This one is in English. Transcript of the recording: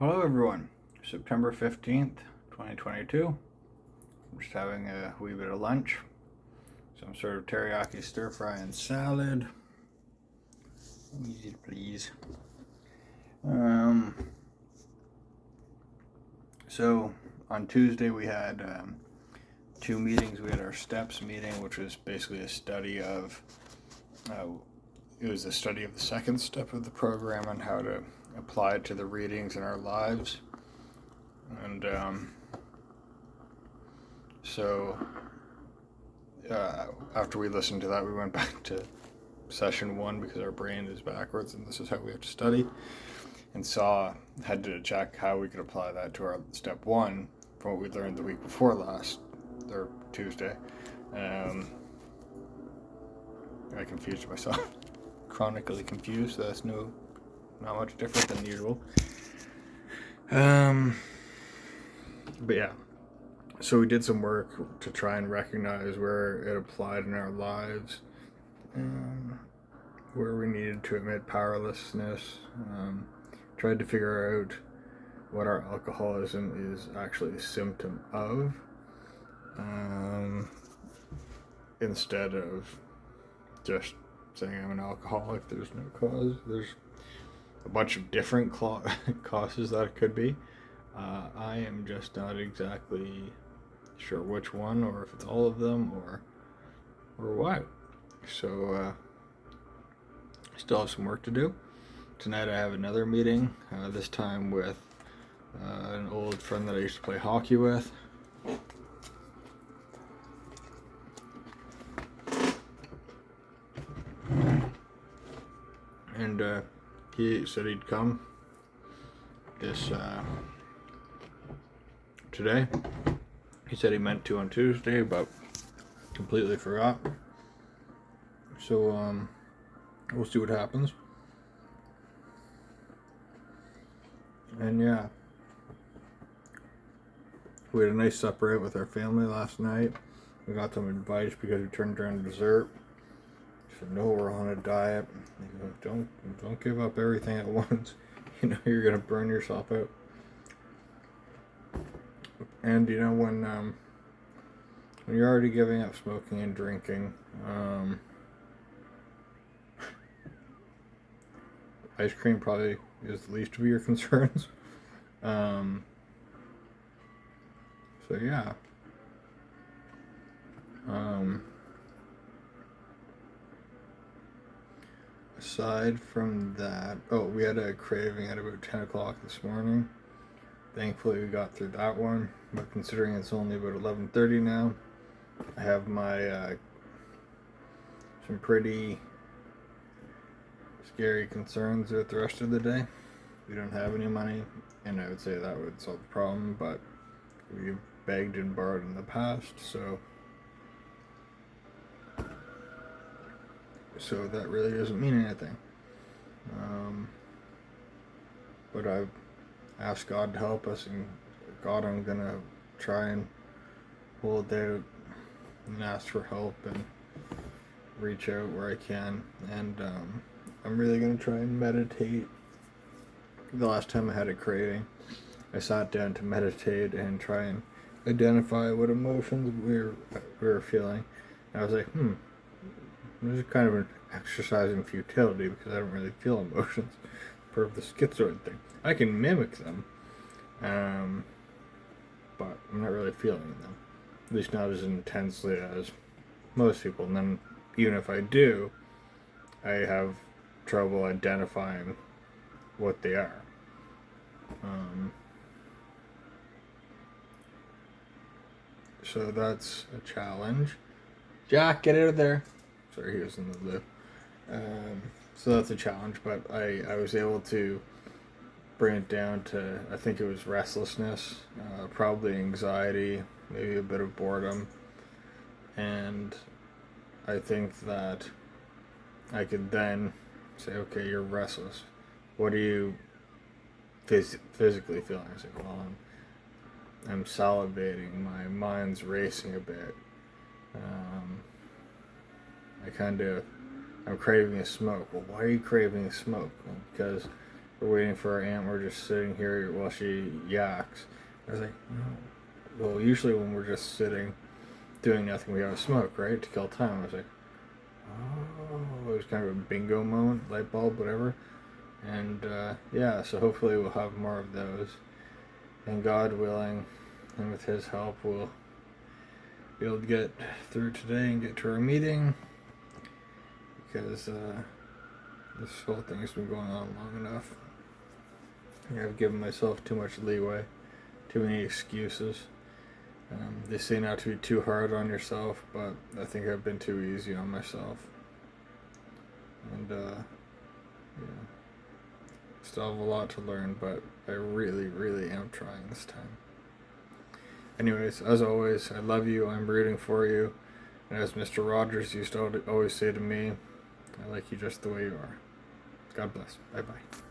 Hello everyone, September 15th, 2022. I'm just having a wee bit of lunch. Some sort of teriyaki stir fry and salad. Easy please. So on Tuesday we had two meetings. We had our STEPS meeting, which was basically a study of, it was a study of the second step of the program and how to apply it to the readings in our lives. And so after we listened to that, we went back to session one because our brain is backwards and this is how we have to study, and had to check how we could apply that to our step one from what we learned the week before last, or Tuesday. I confused myself. Chronically confused, so that's not much different than usual. But yeah, so we did some work to try and recognize where it applied in our lives, where we needed to admit powerlessness, tried to figure out what our alcoholism is actually a symptom of, instead of just saying I'm an alcoholic. There's no cause. There's a bunch of different causes that it could be. I am just not exactly sure which one, or if it's all of them, or what. So I still have some work to do. Tonight I have another meeting, this time with an old friend that I used to play hockey with. And he said he'd come today. He said he meant to on Tuesday, but completely forgot. So we'll see what happens. And yeah, we had a nice supper out with our family last night. We got some advice because we turned around dessert. He said, "No, we're on a diet. Don't give up everything at once. You're gonna burn yourself out." And when you're already giving up smoking and drinking, ice cream probably is the least of your concerns. So yeah. Aside from that, we had a craving at about 10 o'clock this morning. Thankfully we got through that one, but considering it's only about 11:30 now, I have my some pretty scary concerns with the rest of the day. We don't have any money, and I would say that would solve the problem, but we begged and borrowed in the past, so that really doesn't mean anything. But I've asked God to help us, and God, I'm gonna try and hold out and ask for help and reach out where I can, and I'm really gonna try and meditate. The last time I had a craving, I sat down to meditate and try and identify what emotions we were feeling. And I was like, this is kind of an exercise in futility because I don't really feel emotions. Per the schizoid thing, I can mimic them, but I'm not really feeling them. At least not as intensely as most people. And then, even if I do, I have trouble identifying what they are. So that's a challenge. Jack, get out of there. Sorry, he was in the loo. So that's a challenge, but I was able to bring it down to, I think it was restlessness, probably anxiety, maybe a bit of boredom, and I think that I could then say, okay, you're restless. What are you physically feeling? I say, well, I'm salivating, my mind's racing a bit. I'm craving a smoke. Well, why are you craving a smoke? Well, because we're waiting for our aunt. We're just sitting here while she yaks. I was like, no. Well, usually when we're just sitting doing nothing, we have a smoke, right, to kill time. I was like, oh, it was kind of a bingo moment, light bulb, whatever. And yeah, so hopefully we'll have more of those. And God willing, and with His help, we'll be able to get through today and get to our meeting. Because this whole thing has been going on long enough. I've given myself too much leeway, too many excuses. They say not to be too hard on yourself, but I think I've been too easy on myself. And yeah, still have a lot to learn, but I really, really am trying this time. Anyways, as always, I love you. I'm rooting for you. And as Mr. Rogers used to always say to me, I like you just the way you are. God bless. Bye-bye.